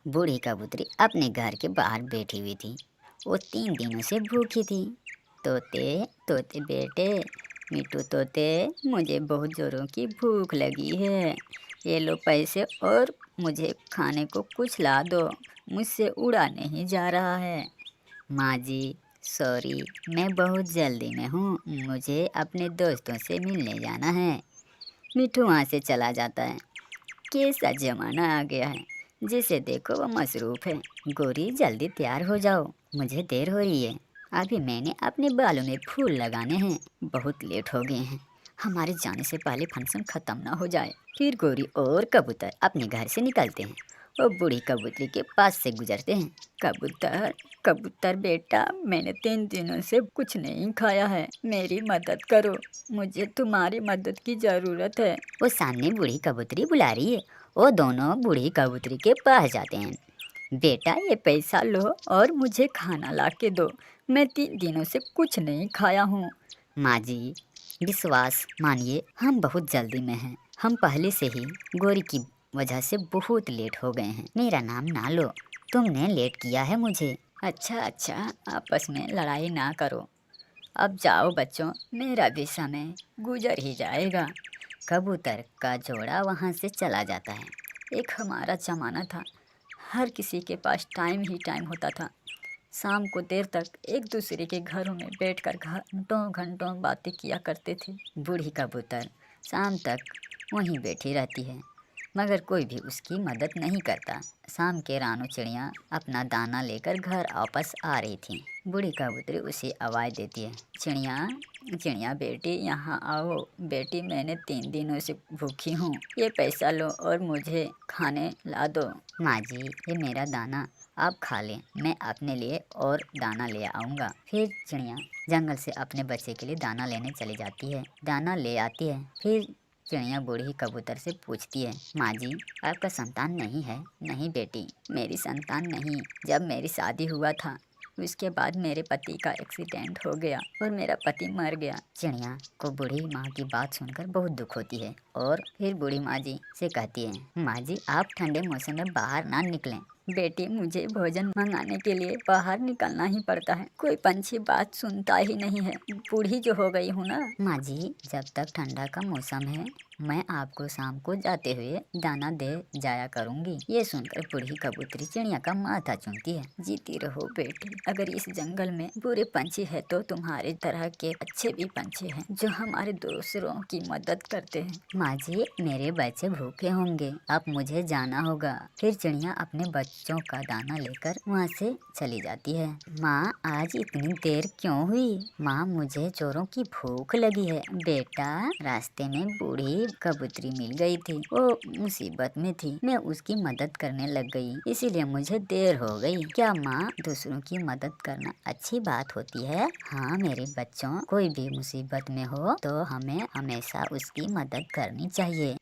बूढ़ी कबूतरी अपने घर के बाहर बैठी हुई थी। वो 3 दिनों से भूखी थी। तोते, तोते बेटे, मिठू तोते, मुझे बहुत जोरों की भूख लगी है। ये लो पैसे और मुझे खाने को कुछ ला दो। मुझसे उड़ा नहीं जा रहा है। माँ जी, सॉरी, मैं बहुत जल्दी में हूँ। मुझे अपने दोस्तों से मिलने जाना है। मिठू वहाँ से चला जाता है। कैसा जमाना आ गया है, जिसे देखो वो मसरूफ है। गोरी, जल्दी तैयार हो जाओ, मुझे देर हो रही है। अभी मैंने अपने बालों में फूल लगाने हैं। बहुत लेट हो गए हैं। हमारे जाने से पहले फंक्शन खत्म ना हो जाए। फिर गोरी और कबूतर अपने घर से निकलते हैं और बूढ़ी कबूतरी के पास से गुजरते हैं। कबूतर, कबूतर बेटा, मैंने 3 दिनों से कुछ नहीं खाया है। मेरी मदद करो, मुझे तुम्हारी मदद की जरूरत है। वो सामने बूढ़ी कबूतरी बुला रही है। वो दोनों बूढ़ी कबूतरी के पास जाते हैं। बेटा, ये पैसा लो और मुझे खाना ला के दो। मैं 3 दिनों से कुछ नहीं खाया हूँ। माँ जी, विश्वास मानिए, हम बहुत जल्दी में हैं। हम पहले से ही गोरी की वजह से बहुत लेट हो गए हैं। मेरा नाम ना लो, तुमने लेट किया है मुझे। अच्छा अच्छा, आपस में लड़ाई ना करो। अब जाओ बच्चों, मेरा भी समय गुजर ही जाएगा। कबूतर का जोड़ा वहाँ से चला जाता है। एक हमारा जमाना था, हर किसी के पास टाइम ही टाइम होता था। शाम को देर तक एक दूसरे के घरों में बैठकर घंटों घंटों बातें किया करते थे। बूढ़ी कबूतर शाम तक वहीं बैठी रहती है, मगर कोई भी उसकी मदद नहीं करता। शाम के रानू चिड़िया अपना दाना लेकर घर वापस आ रही थी। बूढ़ी कबूतरी उसे आवाज़ देती है। चिड़िया, चिड़िया बेटी, यहाँ आओ। बेटी, मैंने 3 दिनों से भूखी हूँ। ये पैसा लो और मुझे खाने ला दो। माँ जी, ये मेरा दाना आप खा लें, मैं अपने लिए और दाना ले आऊँगा। फिर चिड़िया जंगल से अपने बच्चे के लिए दाना लेने चली जाती है। दाना ले आती है। फिर चिड़िया बूढ़ी कबूतर से पूछती है, माँ जी, आपका संतान नहीं है? नहीं बेटी, मेरी संतान नहीं। जब मेरी शादी हुआ था, उसके बाद मेरे पति का एक्सीडेंट हो गया और मेरा पति मर गया। चिड़िया को बूढ़ी माँ की बात सुनकर बहुत दुख होती है और फिर बूढ़ी माँ जी से कहती है, माँ जी, आप ठंडे मौसम में बाहर ना निकलें। बेटी, मुझे भोजन मंगाने के लिए बाहर निकलना ही पड़ता है। कोई पंछी बात सुनता ही नहीं है। बूढ़ी जो हो गई हूँ ना। माँ जी, जब तक ठंडा का मौसम है, मैं आपको शाम को जाते हुए दाना दे जाया करूँगी। ये सुनकर बूढ़ी कबूतरी चिड़िया का माथा चूमती है। जीती रहो बेटी, अगर इस जंगल में बुरे पंछी है तो तुम्हारे तरह के अच्छे भी पंछी हैं जो हमारे दूसरों की मदद करते हैं। माँ जी, मेरे बच्चे भूखे होंगे, अब मुझे जाना होगा। फिर चिड़िया अपने बच्चों का दाना लेकर वहाँ से चली जाती है। माँ, आज इतनी देर क्यों हुई? माँ, मुझे चोरों की भूख लगी है। बेटा, रास्ते में बूढ़ी कबूतरी मिल गई थी। वो मुसीबत में थी, मैं उसकी मदद करने लग गई, इसीलिए मुझे देर हो गई। क्या माँ, दूसरों की मदद करना अच्छी बात होती है? हाँ मेरे बच्चों, कोई भी मुसीबत में हो तो हमें हमेशा उसकी मदद करनी चाहिए।